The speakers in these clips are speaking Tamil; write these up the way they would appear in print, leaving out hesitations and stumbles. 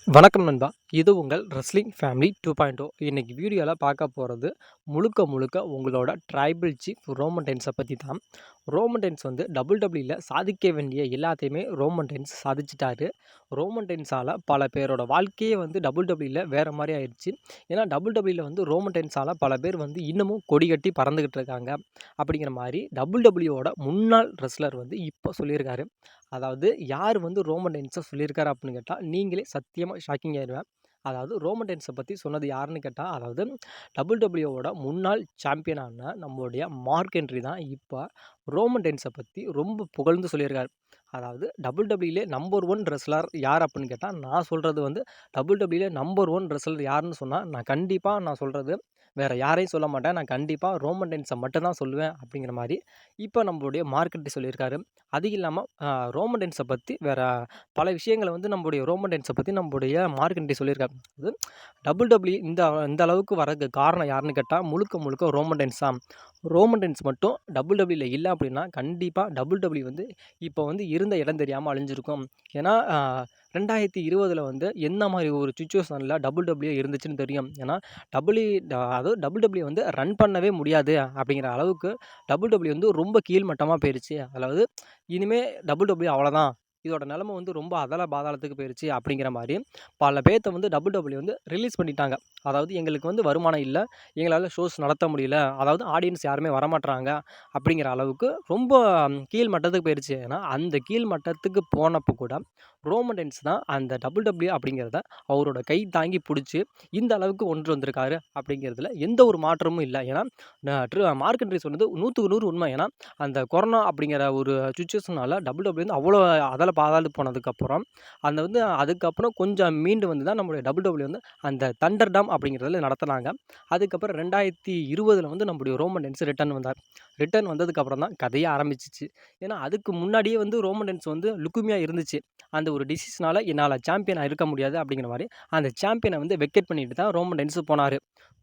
வணக்கம் நண்பா. இது உங்கள் ரெஸ்லிங் ஃபேமிலி 2.0. இன்னைக்கு வீடியோல பார்க்க போறது முழுக்க முழுக்க உங்களோட ட்ரைபல் சீஃப் ரோமன் ரெயின்ஸ பத்தி தான். ரோமன் ரெயின்ஸ் வந்து WWE சாதிக்க வேண்டிய எல்லாத்தையுமே ரோமன் ரெயின்ஸ் சாதிச்சுட்டாரு. ரோமன் ரெயின்ஸால பல பேரோட வாழ்க்கையே வந்து WWE வேற மாரி ஆயிருச்சு. ஏன்னா WWE வந்து ரோமன் ரெயின்ஸால பல பேர் வந்து இன்னமும் கொடி கட்டி பறந்துகிட்டு இருக்காங்க. அப்படிங்கிற மாரி WWEயோட முன்னாள் ரெஸ்லர் வந்து இப்போ சொல்லியிருக்காரு. அதாவது யார் வந்து ரோமன் ரெயின்ஸ சொல்லியிருக்காரு அப்படின்னு கேட்டா, நீங்களே சத்தியமா ஷாக்கிங் ஆயிருவேன். அதாவது ரோமன் ரெயின்ஸ பத்தி சொன்னது யாருன்னு கேட்டா, அதாவது WWEவோட முன்னாள் சாம்பியனான நம்மளுடைய மார்க் ஹென்றி தான் இப்ப ரோமன் ரெயின்ஸ பத்தி ரொம்ப புகழ்ந்து சொல்லியிருக்காரு. அதாவது WWEலே நம்பர் 1 ரெஸ்லர் யார் அப்படின்னு கேட்டா, நான் சொல்றது வந்து WWEலே நம்பர் 1 ரெஸ்லர் யாருன்னு சொன்னா, நான் சொல்றது வேற யாரையும் சொல்ல மாட்டேன். நான் கண்டிப்பா ரோமன் ரெயின்ஸ மட்டும் தான் சொல்லுவேன் அப்படிங்கிற மாரி, இப்ப நம்மளுடைய மார்க் ஹென்றி சொல்லியிருக்காரு. அது இல்லாம ரோமன் ரெயின்ஸ பத்தி வேற பல விஷயங்கள வந்து நம்முடைய ரோமன் ரெயின்ஸ பத்தி நம்முடைய மார்க் ஹென்றி சொல்லியிருக்காரு. அது WWE இந்த இந்த அளவுக்கு வரதுக்கு காரணம் யாருன்னு கேட்டா, முழுக்க முழுக்க ரோமன் ரெயின்ஸ் தான். ரோமன் ரெயின்ஸ் மட்டும் WWEல இல்ல அப்படின்னா, கண்டிப்பா WWE வந்து இப்போ வந்து இருந்த இடம் தெரியாம அழிஞ்சிருக்கும். ஏன்னா 2020ல வந்து எந்த மாரி ஒரு சிச்சுவேஷன்ல WWE இருந்துச்சுன்னு தெரியும். ஏன்னா அதாவது WWE வந்து ரன் பண்ணவே முடியாது அப்படிங்கிற அளவுக்கு WWE வந்து ரொம்ப கீழ்மட்டமா போயிருச்சு. அதாவது இனிமே WWE அவ்வளோதான். இதோட நிலைமை வந்து ரொம்ப அதல பாதாளத்துக்கு போயிருச்சு அப்படிங்கிற மாரி பல பேத்த வந்து WWE வந்து ரிலீஸ் பண்ணிட்டாங்க. அதாவது எங்களுக்கு வந்து வருமானம் இல்ல. எங்களால ஷோஸ் நடத்த முடியல. அதாவது ஆடியன்ஸ் யாருமே வரமாட்றாங்க அப்படிங்கிற அளவுக்கு ரொம்ப கீழ் மட்டத்துக்கு போயிருச்சு. ஏன்னா அந்த கீழ் மட்டத்துக்கு போனப்போ கூட ரோமன் ரெயின்ஸ் தான் அந்த WWE அப்படிங்கிறத அவரோட கை தாங்கி புடிச்சு இந்த அளவுக்கு கொண்டு வந்திருக்காரு அப்படிங்கிறதுல எந்த ஒரு மாற்றமும் இல்ல. ஏன்னா மார்க் ஹென்றி சொன்னது 100க்கு 100 உண்மை. ஏன்னா அந்த கொரோனா அப்படிங்கிற ஒரு சிச்சுவேஷனால WWE வந்து அவ்வளோ அதல பாதாளத்துக்கு போனதுக்கப்புறம், அந்த வந்து அதுக்கப்புறம் கொஞ்சம் மீண்டு வந்து தான் நம்முடைய WWE வந்து அந்த தண்டர் டாம் அப்படிங்கிறதுல நடத்துனாங்க. அதுக்கப்புறம் 2020ல வந்து நம்முடைய ரோமன் ரெயின்ஸ் ரிட்டர்ன் வந்தார். ரிட்டர்ன் வந்ததுக்கப்புறம் தான் கதையே ஆரம்பிச்சுச்சு. ஏன்னா அதுக்கு முன்னாடியே வந்து ரோமன் ரெயின்ஸ் வந்து லுக்குமியா இருந்துச்சு. அந்த ஒரு டிசீஸ்னால என்னால சாம்பியனா இருக்க முடியாது அப்படிங்கிற மாரி, அந்த சாம்பியன வந்து வெக்கேட் பண்ணிட்டு தான் ரோமன் ரெயின்ஸ் போனாரு.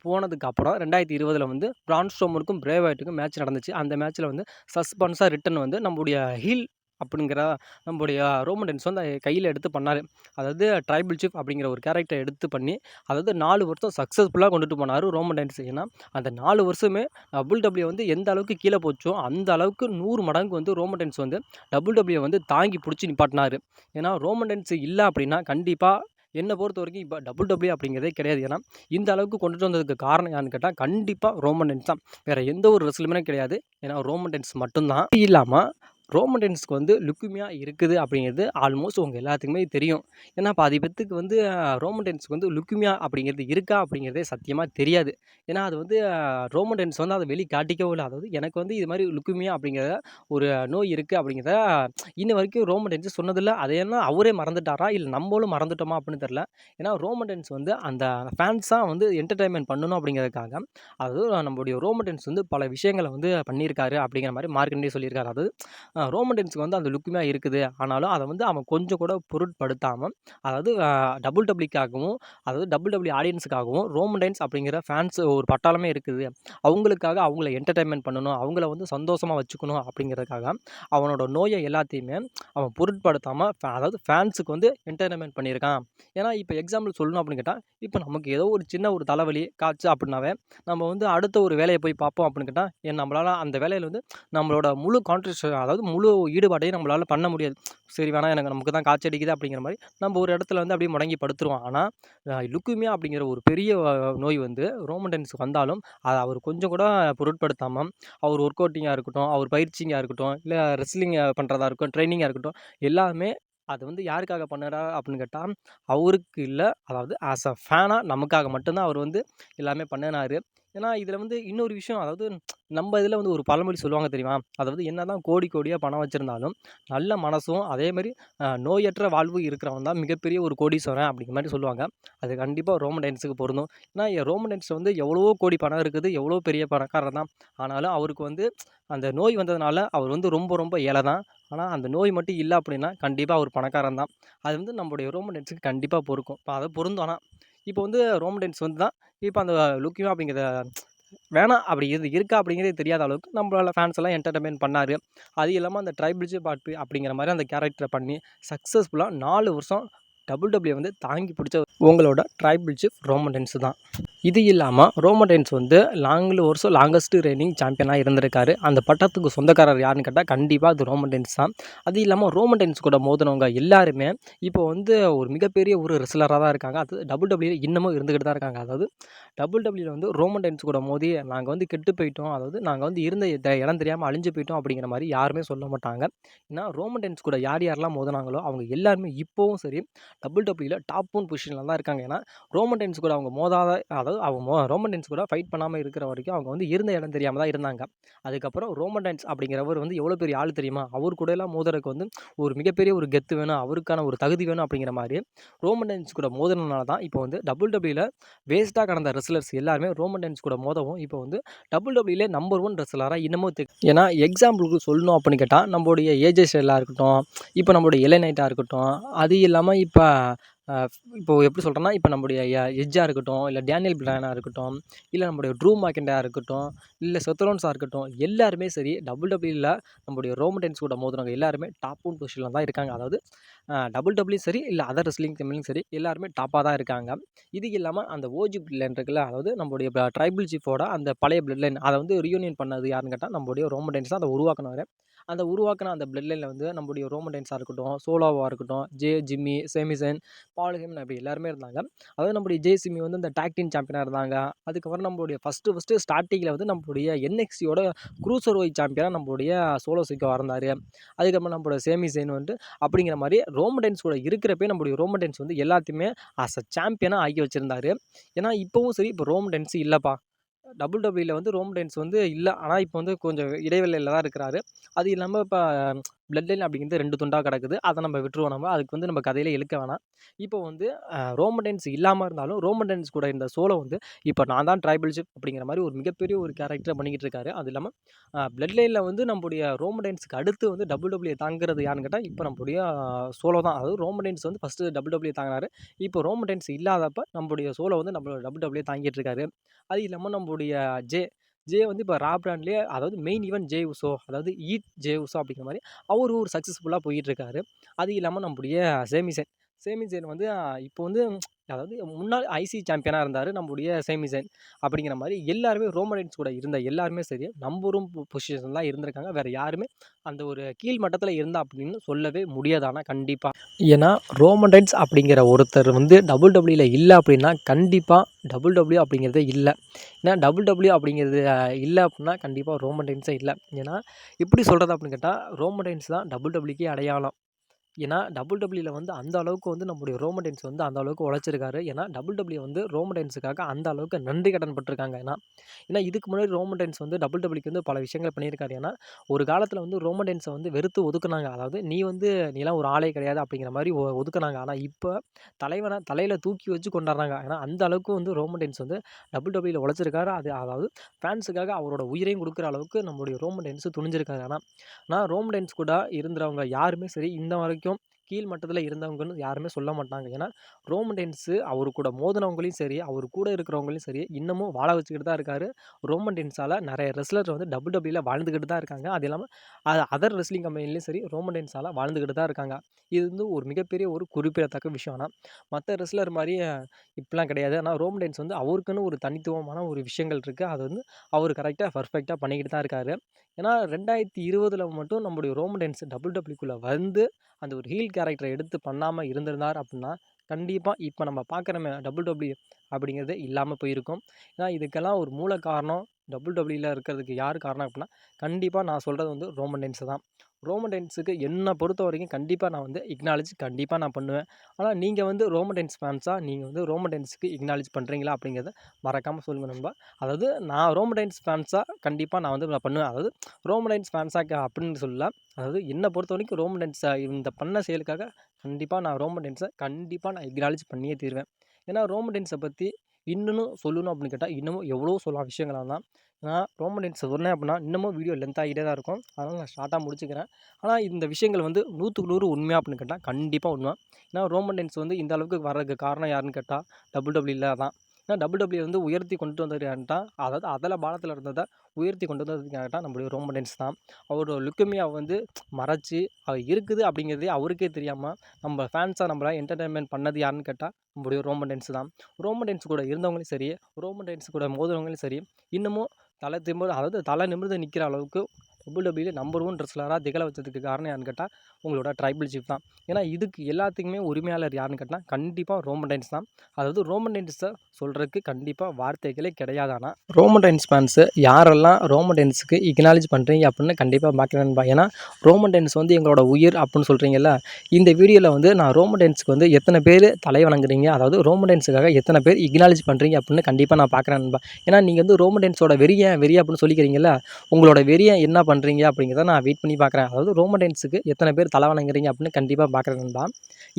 போனதுக்கப்புறம் 2020ல வந்து பிரான் ஸ்ட்ரோமனுக்கும் பிரே வைட்டுக்கும் மேட்ச் நடந்துச்சு. அந்த மேட்ச்ல வந்து சஸ்பென்ஸா ரிட்டர்ன் வந்து நம்முடைய ஹீல் அப்படிங்கிற நம்முடைய ரோமன் ரெயின்ஸ் வந்து கையில எடுத்து பண்ணாரு. அதாவது ட்ரைபல் சீஃப் அப்படிங்கிற ஒரு கேரக்டர எடுத்து பண்ணி, அதாவது 4 வருஷம் சக்சஸ்ஃபுல்லா கொண்டுட்டு போனாரு ரோமன் ரெயின்ஸ். ஏன்னா, அந்த 4 வருஷமே WWE வந்து எந்த அளவுக்கு கீழ போச்சோ, அந்த அளவுக்கு 100 மடங்கு வந்து ரோமன் ரெயின்ஸ் வந்து WWE வந்து தாங்கி புடிச்சு நிப்பாட்டினாரு. ஏன்னா, ரோமன் ரெயின்ஸ் இல்ல அப்படின்னா, கண்டிப்பா என்ன பொறுத்தவரைக்கும் இப்ப WWE அப்படிங்கிறதே கிடையாது. ஏன்னா, இந்த அளவுக்கு கொண்டுட்டு வந்ததுக்கு காரணம் யாருன்னு கேட்டா, கண்டிப்பா ரோமன் ரெயின்ஸ் தான். வேற எந்த ஒரு ரெஸ்லருமே கிடையாது. ஏன்னா, ரோமன் ரெயின்ஸ் மட்டும் தான். இது இல்லாம ரோமன் ரெயின்ஸ்க்கு வந்து லுக்குமியா இருக்குது அப்படிங்கிறது ஆல்மோஸ்ட் உங்க எல்லாத்துக்குமே தெரியும். ஏன்னா, பாதி பேத்துக்கு வந்து ரோமன் ரெயின்ஸ்க்கு வந்து லுக்குமியா அப்படிங்கிறது இருக்கா அப்படிங்கிறதே சத்தியமா தெரியாது. ஏன்னா, அது வந்து ரோமன் ரெயின்ஸ் வந்து அத வெளிக்காட்டிக்கவும் இல்ல. அதாவது எனக்கு வந்து இது மாரி லுக்குமியா அப்படிங்கிற ஒரு நோய் இருக்கு அப்படிங்கிறத இன்ன வரைக்கும் ரோமன் ரெயின்ஸ் சொன்னதில்ல. அத ஏன்னா அவரே மறந்துட்டாரா? இல்ல நம்மளும் மறந்துட்டோமா அப்படின்னு தெரியல. ஏன்னா ரோமன் ரெயின்ஸ் வந்து அந்த ஃபேன்ஸா வந்து என்டர்டெயின்மென்ட் பண்ணணும் அப்படிங்கிறதுக்காக, அதாவது நம்முடைய ரோமன் ரெயின்ஸ் வந்து பல விஷயங்கள வந்து பண்ணியிருக்காரு அப்படிங்கிற மாரி மார்க் ஹென்றி சொல்லியிருக்காரு. அதாவது ரோமன் ரெயின்ஸ்க்கு வந்து அந்த லுக்குமே இருக்குது. ஆனாலும் அத வந்து அவன் கொஞ்சம் கூட பொருட்படுத்தாம, அதாவது WWE க்காகவும், அதாவது WWE ஆடியன்ஸுக்காகவும் ரோமன் ரெயின்ஸ் அப்படிங்கிற ஃபேன்ஸ் ஒரு பட்டாளமே இருக்குது. அவங்களுக்காக அவங்கள என்டர்டெயின்மென்ட் பண்ணணும். அவங்கள வந்து சந்தோஷமா வச்சுக்கணும் அப்படிங்கிறதுக்காக, அவனோட நோய எல்லாத்தையுமே அவன் பொருட்படுத்தாம அதாவது ஃபேன்ஸுக்கு வந்து என்டர்டெயின்மென்ட் பண்ணியிருக்கான். ஏன்னா, இப்ப எக்ஸாம்பிள் சொல்லணும் அப்படின்னு கேட்டா, இப்ப நமக்கு ஏதோ ஒரு சின்ன ஒரு தலைவலி, காய்ச்சல் அப்படின்னாவே, நம்ம வந்து அடுத்த ஒரு வேலைய போய் பார்ப்போம் அப்படின்னு கேட்டா, நம்மளால அந்த வேலையில வந்து நம்மளோட முழு கான்ட்ரிபியூஷன் அதாவது முழு ஈடுபாட்டையும் நம்மளால பண்ண முடியாது. சரி வேணாம் நமக்கு தான் காய்ச்சல் அடிக்குது அப்படிங்கிற மாரி, நம்ம ஒரு இடத்துல வந்து அப்படியே முடங்கி படுத்துருவோம். ஆனா, லுக்குமியா அப்படிங்கிற ஒரு பெரிய நோய் வந்து ரோமன் ரெயின்ஸ்க்கு வந்தாலும், அத அவர் கொஞ்சம் கூட பொருட்படுத்தாம, அவர் ஒர்க் அவுட்டிங்கா இருக்கட்டும், அவர் பயிற்சிங்கா இருக்கட்டும், இல்ல ரெஸ்லிங் பண்றதா இருக்கட்டும், ட்ரெய்னிங்கா இருக்கட்டும், எல்லாமே அது வந்து யாருக்காக பண்ணாரா அப்படின்னு கேட்டா, அவருக்கு இல்ல. அதாவது ஆஸ் அ ஃபேனா நமக்காக மட்டும் தான் அவர் வந்து எல்லாமே பண்ணுனாரு. ஏன்னா, இதுல வந்து இன்னொரு விஷயம் அதாவது நம்ம இதில வந்து ஒரு பழமொழி சொல்லுவாங்க தெரியுமா? அதாவது என்னதான் கோடி கோடியா பணம் வச்சிருந்தாலும், நல்ல மனசும் அதே மாரி நோயற்ற வாழ்வு இருக்கிறவன் தான் மிகப்பெரிய ஒரு கோடீஸ்வரன் அப்படிங்கிற மாரி சொல்லுவாங்க. அது கண்டிப்பா ரோமன் ரெயின்ஸுக்கு பொருந்தும். ஏன்னா ரோமன் ரெயின்ஸ் வந்து எவ்வளவோ கோடி பணம் இருக்குது, எவ்வளோ பெரிய பணக்காரர் தான். ஆனாலும் அவருக்கு வந்து அந்த நோய் வந்ததுனால அவர் வந்து ரொம்ப ரொம்ப ஏழை தான். ஆனா அந்த நோய் மட்டும் இல்ல அப்படின்னா, கண்டிப்பா அவர் பணக்காரன் தான். அது வந்து நம்முடைய ரோமன் ரெயின்ஸுக்கு கண்டிப்பா பொறுக்கும். அது பொருந்தும் ஆனா. இப்போ வந்து ரோமன் ரெயின்ஸ் வந்து தான் இப்ப அந்த லுக்கியோ அப்படிங்கிற வேணாம். அப்படி இது இருக்கா அப்படிங்கிறதே தெரியாத அளவுக்கு நம்மளால ஃபேன்ஸ் எல்லாம் என்டர்டெயின்மென்ட் பண்ணாரு. அது இல்லாம அந்த ட்ரைபிள்ஸ் பார்ட் அப்படிங்கிற மாரி அந்த கேரக்டர பண்ணி சக்சஸ்ஃபுல்லா 4 வருஷம் டபிள்யூ வந்து தாங்கி பிடிச்ச உங்களோட ட்ரைபிள் சீஃப் ரோமன் ரெயின்ஸ் தான். இது இல்லாமல் ரோமன் ரெயின்ஸ் வந்து லாங்கஸ்ட் ரெய்னிங் சாம்பியனாக இருந்திருக்காரு. அந்த பட்டத்துக்கு சொந்தக்காரர் யாருன்னு கேட்டால் கண்டிப்பாக அது ரோமன் ரெயின்ஸ் தான். அது இல்லாமல் ரோமன் ரெயின்ஸ் கூட மோதினவங்க எல்லாருமே இப்போ வந்து ஒரு மிகப்பெரிய ஒரு ரெஸ்லராக தான் இருக்காங்க. அது டபிள்யூ இன்னமும் இருந்துக்கிட்டு தான் இருக்காங்க. அதாவது டபிள்யூ வந்து ரோமன் ரெயின்ஸ் கூட மோதி நாங்கள் வந்து கெட்டு போயிட்டோம், அதாவது நாங்கள் வந்து இருந்த இடம் தெரியாமல் அழிஞ்சு போயிட்டோம் அப்படிங்கிற மாதிரி யாருமே சொல்ல மாட்டாங்க. ஏன்னா ரோமன் ரெயின்ஸ் கூட யார் யாரெல்லாம் மோதினாங்களோ அவங்க எல்லாருமே இப்போவும் சரி டபிள்யூல டாப் 1 பொசிஷனில் தான் இருக்காங்க. ஏன்னா ரோமன் ரெயின்ஸ் கூட அவங்க மோதாத, அதாவது அவங்க ரோமன் ரெயின்ஸ் கூட ஃபைட் பண்ணாமல் இருக்கிற வரைக்கும் அவங்க வந்து இருந்த இடம் தெரியாமல் தான் இருந்தாங்க. அதுக்கப்புறம் ரோமன் ரெயின்ஸ் அப்படிங்கிறவர் வந்து எவ்வளோ பெரிய ஆள் தெரியுமா, அவர் கூட எல்லாம் மோதுறதுக்கு வந்து ஒரு மிகப்பெரிய ஒரு கெத்து வேணும், அவருக்கான ஒரு தகுதி வேணும் அப்படிங்கிற மாதிரி ரோமன் ரெயின்ஸ் கூட மோதினால தான் இப்போ வந்து டபிள்யூல வேஸ்ட்டாக கடந்த ரெஸ்லர்ஸ் எல்லாருமே ரோமன் ரெயின்ஸ் கூட மோதவும் இப்போ வந்து டபிள்யூல நம்பர் 1 ரெஸ்லராக இன்னமும் ஏன்னா எக்ஸாம்பிளுக்கு சொல்லணும் அப்படின்னு கேட்டால் நம்மளுடைய ஏஜே ஸ்டைலாக இருக்கட்டும், இப்போ நம்மளுடைய எல்ஏ நைட்டாக இருக்கட்டும், அது இல்லாமல் இப்போ எப்படி சொல்கிறேன்னா, இப்போ நம்முடைய எட்ஜாக இருக்கட்டும், இல்லை டேனியல் பிராயனாக இருக்கட்டும், இல்லை நம்முடைய ட்ரூ மேக்கின்டையராக இருக்கட்டும், இல்லை செத்தரோன்ஸாக இருக்கட்டும், எல்லாருமே சரி டபிள்யூல நம்முடைய ரோமன் ரெயின்ஸ் கூட மோதினவங்க எல்லாருமே டாப் 1 பொசிஷனில் தான் இருக்காங்க. அதாவது டபிள்யூ சரி, இல்லை அதர் ரெஸ்லிங் கம்பெனியும் சரி, எல்லாருமே டாப்பாக தான் இருக்காங்க. இது இல்லாமல் அந்த ஓஜி பிளட் லைன் இருக்குல்ல, அதாவது நம்முடைய ட்ரைபிள் சீஃபோட அந்த பழைய பிளட் லைன் அதை வந்து ரீயூனியன் பண்ணது யாருன்னு கேட்டால் நம்முடைய ரோமன் ரெயின்ஸ் தான் அதை உருவாக்கினவர். அந்த உருவாக்கின அந்த பிளட் லைனில் வந்து நம்முடைய ரோமன் ரெயின்ஸாக இருக்கட்டும், சோலோவாக இருக்கட்டும், ஜிம்மி, சேமிசன், பால் ஹேமன் அப்படி எல்லாருமே இருந்தாங்க. அதாவது நம்முடைய சிம்மி வந்து இந்த டாக் டீம் சாம்பியனாக இருந்தாங்க. அதுக்கப்புறம் நம்மளுடைய ஃபஸ்ட்டு ஸ்டார்டிங்கில் வந்து நம்மளுடைய என்எக்ஸியோட க்ரூசர் வைட் சாம்பியனாக நம்மளுடைய சோலோ சிக்கோவா இருந்தார். அதுக்கப்புறம் நம்மளோட சேமிசன் வந்துட்டு அப்படிங்கிற மாதிரி ரோமன் ரெயின்ஸ் கூட இருக்கிறப்பே நம்மளுடைய ரோமன் ரெயின்ஸ் வந்து எல்லாத்தையுமே ஆஸ் அ சாம்பியனாக ஆக்கி வச்சுருந்தாரு. ஏன்னா இப்போவும் சரி, இப்போ ரோமன் ரெயின்ஸ் இல்லைப்பா, டபிள்யூல வந்து ரோமன் ரெயின்ஸ் வந்து இல்லை, ஆனால் இப்போ வந்து கொஞ்சம் இடைவெளியில் தான் இருக்கிறாரு. அது இல்லாமல் இப்போ பிளட் லைன் அப்படிங்கிறது 2 துண்டாக கிடக்குது, அதை நம்ம விட்டுருவோம். அதுக்கு வந்து நம்ம கதையில இழுக்க வேணாம். இப்போ வந்து ரோமன் ரெயின்ஸ் இல்லாமல் இருந்தாலும் ரோமன் ரெயின்ஸ் கூட இந்த சோலோ வந்து இப்போ நான் தான் ட்ரைபிள் சீஃப் அப்படிங்கிற மாதிரி ஒரு மிகப்பெரிய ஒரு கேரக்டரை பண்ணிக்கிட்டு இருக்காரு. அது இல்லாமல் பிளட் லைனில் வந்து நம்முடைய ரோமன் ரெயின்ஸ்க்கு அடுத்து வந்து டபிள்யூ தாங்கிறது யாருன்னு கேட்டால் இப்போ நம்முடைய சோலோ தான். அதாவது ரோமன் ரெயின்ஸ் வந்து ஃபஸ்ட்டு டபிள்யூ தாங்கினாரு, இப்போ ரோமன் ரெயின்ஸ் இல்லாதப்ப நம்முடைய சோலோ வந்து நம்ம டபிள்யூ தாங்கிட்டு இருக்காரு. அது இல்லாமல் நம்முடைய ஜே வந்து இப்போ ரா பிராண்ட்லேயே, அதாவது மெயின் ஈவென்ட் ஜே உசோ, அதாவது ஜே உசோ அப்படிங்கிற மாதிரி அவர் ஒரு சக்ஸஸ்ஃபுல்லாக போயிட்டுருக்காரு. அது இல்லாமல் நம்முடைய சேமிசன் வந்து இப்போ வந்து அதாவது முன்னாள் ஐசி சாம்பியனாக இருந்தார் நம்முடைய சேமிசன் அப்படிங்கிற மாதிரி எல்லாருமே ரோமன் ரெயின்ஸ் கூட இருந்த எல்லாருமே சரி நம்பர் 1 பொசிஷன் தான் இருந்திருக்காங்க. வேறு யாருமே அந்த ஒரு கீழ் மட்டத்தில் இருந்தா அப்படின்னு சொல்லவே முடியாது. ஆனால் கண்டிப்பாக, ஏன்னா ரோமன் ரெயின்ஸ் அப்படிங்கிற ஒருத்தர் வந்து டபிள்யூல இல்லை அப்படின்னா கண்டிப்பாக டபிள்யூ அப்படிங்கிறதே இல்லை. ஏன்னா டபிள்யூ அப்படிங்கிறது இல்லை அப்படின்னா கண்டிப்பாக ரோமன் ரெயின்ஸே இல்லை. ஏன்னா எப்படி சொல்கிறது அப்படின்னு கேட்டால் ரோமன் ரெயின்ஸ் தான் டபிள்யூக்கே அடையாளம். ஏன்னா டபிள்யூல வந்து அந்த அளவுக்கு வந்து நம்முடைய ரோமன் ரெயின்ஸ் வந்து அந்த அளவுக்கு உழைச்சிருக்காரு. ஏன்னா டபிள்யூ வந்து ரோமன் ரெயின்ஸுக்காக அந்த அளவுக்கு நன்றி கடன் பட்டிருக்காங்க. ஏன்னா ஏன்னா இதுக்கு முன்னாடி ரோமன் ரெயின்ஸ் வந்து டபிள்யூக்கு வந்து பல விஷயங்கள் பண்ணியிருக்காரு. ஏன்னா ஒரு காலத்தில் வந்து ரோமன் ரெயின்ஸை வந்து வெறுத்து ஒதுக்குனாங்க. அதாவது நீலாம் ஒரு ஆளே கிடையாது அப்படிங்கிற மாதிரி ஒதுக்குனாங்க. ஆனால் இப்போ தலையில் தூக்கி வச்சு கொண்டாடுறாங்க. ஏன்னா அந்த அளவுக்கு வந்து ரோமன் ரெயின்ஸ் வந்து டபிள்யூல உழைச்சிருக்காரு. அதாவது ஃபேன்ஸுக்காக அவரோட உயிரையும் கொடுக்குற அளவுக்கு நம்மளுடைய ரோமன் ரெயின்ஸ் துணிஞ்சிருக்காரு. ஆனால் ரோமன் ரெயின்ஸ் கூட இருந்தவங்க யாருமே சரி இந்த வரைக்கும் கீழ் மட்டத்தில் இருந்தவங்கன்னு யாருமே சொல்ல மாட்டாங்க. ஏன்னா ரோமன் ரெயின்ஸு அவர் கூட மோதினவங்களையும் சரி, அவர் கூட இருக்கிறவங்களையும் சரி இன்னமும் வாழ வச்சுக்கிட்டு தான் இருக்காரு. ரோமன் ரெயின்ஸால் நிறைய ரெஸ்லர் வந்து டபிள்யூல வாழ்ந்துக்கிட்டு தான் இருக்காங்க. அது இல்லாமல் அதர் ரெஸ்லிங் கம்பெனிலையும் சரி ரோமன் ரெயின்ஸால் வாழ்ந்துக்கிட்டு தான் இருக்காங்க. இது வந்து ஒரு மிகப்பெரிய ஒரு குறிப்பிடத்தக்க விஷயம். ஆனால் மற்ற ரெஸ்லர் மாதிரி இப்படிலாம் கிடையாது. ஆனால் ரோமன் ரெயின்ஸ் வந்து அவருக்குன்னு ஒரு தனித்துவமான ஒரு விஷயங்கள் இருக்குது. அது வந்து அவர் கரெக்டாக பர்ஃபெக்டாக பண்ணிக்கிட்டு தான் இருக்காரு. ஏன்னா 2020 மட்டும் நம்முடைய ரோமன் ரெயின்ஸ் டபிள்யூக்குள்ளே வந்து அந்த ஒரு ஹீல் கேரக்டரை எடுத்து பண்ணாமல் இருந்திருந்தார் அப்படின்னா கண்டிப்பாக இப்போ நம்ம பார்க்குறோமே டபிள்யூ அப்படிங்கிறது இல்லாமல் போயிருக்கும். ஏன்னா இதுக்கெல்லாம் ஒரு மூல காரணம் டபிள்யூல இருக்கிறதுக்கு யார் காரணம் அப்படின்னா கண்டிப்பாக நான் சொல்கிறது வந்து ரோமன் ரெயின்ஸ் தான். ரோமன் ரெயின்ஸுக்கு என்னை பொறுத்த வரைக்கும் கண்டிப்பாக நான் வந்து கண்டிப்பாக நான் பண்ணுவேன். ஆனால் நீங்கள் வந்து ரோமன் ரெயின்ஸ் ஃபேன்ஸாக நீங்கள் வந்து ரோமன் ரெயின்ஸுக்கு இக்னாலேஜ் பண்ணுறீங்களா அப்படிங்கிறத மறக்காமல் சொல்லுங்கள் நண்பா. அதாவது நான் ரோமன் ரெயின்ஸ் ஃபேன்ஸாக கண்டிப்பாக நான் பண்ணுவேன். அதாவது ரோமன் ரெயின்ஸ் ஃபேன்ஸாக அப்படின்னு சொல்லல, அதாவது என்னை பொறுத்த வரைக்கும் ரோமன் ரெயின்ஸை இந்த பண்ண செயலுக்காக கண்டிப்பாக நான் ரோமன் ரெயின்ஸை நான் இக்னாலேஜ் பண்ணியே தீருவேன். ஏன்னா ரோமன் ரெயின்ஸை பற்றி இன்னும் சொல்லணும் அப்படின்னு கேட்டால் இன்னமும் எவ்வளோ சொல்லலாம் விஷயங்களாக தான். நான் ரோமன் ரெயின்ஸ் சொன்னேன் அப்படின்னா இன்னமும் வீடியோ லென்த் ஆகிட்டே தான் இருக்கும். அதனால் நான் ஷார்ட்டாக முடிச்சுக்கிறேன். ஆனால் இந்த விஷயங்கள் வந்து 100க்கு 100 உண்மையாக அப்படின்னு கேட்டால் கண்டிப்பாக உண்மை. ஏன்னா ரோமன் ரெயின்ஸ் வந்து இந்த அளவுக்கு வர்றதுக்கு காரணம் யாருன்னு கேட்டால் டபிள்யூல தான். ஏன்னா WWE வந்து உயர்த்தி கொண்டு வந்தது யாருன்ட்டா, அதாவது அதல பாலத்தில இருந்தத உயர்த்தி கொண்டு வந்தது யாருன்னா நம்முடைய ரோமன் ரெயின்ஸ் தான். அவரோட லுக்கேமியா வந்து மறைச்சு, அது இருக்குது அப்படிங்கிறதே அவருக்கே தெரியாம, நம்ம ஃபேன்ஸா நம்மள என்டர்டெயின்மென்ட் பண்ணது யாருன்னு கேட்டா, நம்முடைய ரோமன் ரெயின்ஸ் தான். ரோமன் ரெயின்ஸ் கூட இருந்தவங்களும் சரி, ரோமன் ரெயின்ஸ் கூட மோதுனவங்களும் சரி, இன்னமும் தல திமிரு அதாவது தல நிமிர்ந்து நிக்கிற அளவுக்கு WWE நம்பர் 1 ரெஸ்லரா திகழ வச்சதுக்கு காரணம் யாருன்னு கேட்டா, உங்களோட ட்ரைபல் சீஃப் தான். ஏன்னா இதுக்கு எல்லாத்துக்குமே உரிமையாளர் யாருன்னு கேட்டா, கண்டிப்பா ரோமன் ரெயின்ஸ் தான். அதாவது ரோமன் ரெயின்ஸ சொல்றதுக்கு கண்டிப்பா வார்த்தைகளே கிடையாது. ஆனா ரோமன் ரெயின்ஸ் ஃபேன்ஸ் யாரெல்லாம் ரோமன் ரெயின்ஸ்க்கு இக்னாலஜ் பண்றீங்க அப்படின்னு கண்டிப்பா பார்க்கிறேன் நண்பா. ஏன்னா ரோமன் ரெயின்ஸ் வந்து எங்களோட உயிர் அப்படின்னு சொல்றீங்கல்ல, இந்த வீடியோல வந்து நான் ரோமன் ரெயின்ஸ்க்கு வந்து எத்தனை பேர் தலை வணங்குறீங்க, அதாவது ரோமன் ரெயின்ஸுக்காக எத்தனை பேர் இக்னாலஜ் பண்றீங்க அப்படின்னு கண்டிப்பா நான் பார்க்குறேன் நண்பா. ஏன்னா நீங்க வந்து ரோமன் ரெயின்ஸோட வெறியன் வெறி அப்படின்னு சொல்லிக்கிறீங்கல்ல, உங்களோட வெறியன் என்ன பண்றீங்க அப்படிங்கிறத நான் வெயிட் பண்ணி பார்க்குறேன். அதாவது ரோமன் ரெயின்ஸுக்கு எத்தனை பேர் தலை வணங்குறீங்க அப்படின்னு கண்டிப்பா பார்க்குறேன் நண்பா.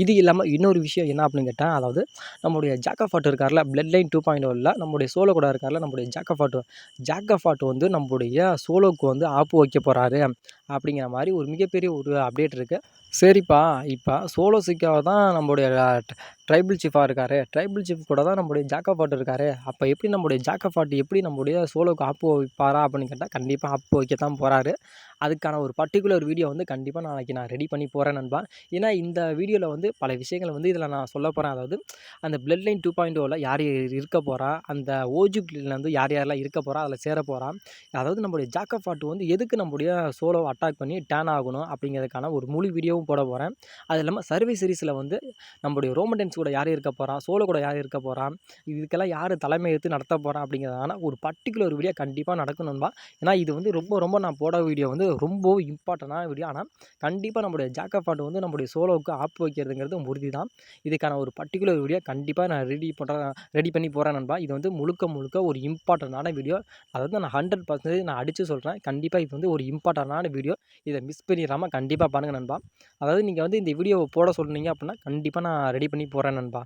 இது இல்லாம இன்னொரு விஷயம் என்ன அப்படின்னு கேட்டா, அதாவது நம்முடைய ஜாக் ஆஃப் இருக்கார்ல, பிளட் லைன் 2.0ல நம்முடைய சோலோ கூட இருக்கார்ல, நம்முடைய ஜாக் ஆஃப் வந்து நம்முடைய சோலோவுக்கு வந்து ஆப்பு வைக்க போறாரு அப்படிங்கிற மாதிரி ஒரு மிகப்பெரிய ஒரு அப்டேட் இருக்கு. சரிப்பா, இப்ப சோலோ சிக்காவ தான் நம்முடைய ட்ரைபல் சீஃபா இருக்காரு. ட்ரைபல் சீஃப் கூட தான் நம்முடைய ஜாக் ஆஃப் இருக்காரு. அப்ப எப்படி நம்முடைய ஜாக் ஆஃப் எப்படி நம்முடைய சோலோவுக்கு ஆப்பு வைப்பாரா அப்படின்னு கேட்டா, கண்டிப்பா ஆப்பு வைக்கத்தான் போறாரு. அதுக்கான ஒரு பர்ட்டிகுலர் வீடியோ வந்து கண்டிப்பா நாளைக்கு நான் ரெடி பண்ணி போறேன் நண்பா. ஏன்னா இந்த வீடியோல வந்து பல விஷயங்கள் வந்து இதில நான் சொல்லப் போறேன். அதாவது அந்த பிளட் லைன் 2.0ல யார் யார் இருக்க போறா, அந்த ஓஜி கில்ல வந்து யார் யாரெல்லாம் இருக்க போறா, அதில சேரப் போறா. அதாவது நம்முடைய ஜாக் ஆஃப் வந்து எதுக்கு நம்முடைய சோலோவ அட்டாக் பண்ணி டர்ன் ஆகணும் அப்படிங்கிறதுக்கான ஒரு முழு வீடியோவும் போடப் போறேன். அது இல்லாம சர்வே சீரிஸ்ல வந்து நம்முடைய ரோமன் ரெயின்ஸ் கூட யார் இருக்க போறா, சோலோ கூட யார் இருக்க போறா, இதுக்கெல்லாம் யார் தலைமை ஏத்து நடத்தப் போறா அப்படிங்கிறதான ஒரு பர்ட்டிகுலர் வீடியோ கண்டிப்பா நடக்கும் நண்பா. ஏன்னா இது வந்து ரொம்ப ரொம்ப நான் போட வீடியோ வந்து ரொம்பவும் இம்பார்ட்டன்டான வீடியோ. ஆனா கண்டிப்பா நம்முடைய ஜாக் ஆஃப் வந்து நம்முடைய சோலோவுக்கு ஆப்பு வைக்கிறதுங்கிறது உறுதி தான். இதுக்கான ஒரு பர்ட்டிகுலர் வீடியோ கண்டிப்பா நான் ரெடி பண்ணி போறேன் நண்பா. இது வந்து முழுக்க முழுக்க ஒரு இம்பார்ட்டன்டான வீடியோ. அதாவது நான் 100% நான் அடிச்சு சொல்றேன். கண்டிப்பா இது வந்து ஒரு இம்பார்ட்டன்டான வீடியோ. இத மிஸ் பண்ணிறாம கண்டிப்பா பாருங்க நண்பா. அதாவது நீங்க வந்து இந்த வீடியோவ போட சொன்னீங்க அப்படின்னா, கண்டிப்பா நான் ரெடி பண்ணி போறேன் நண்பா.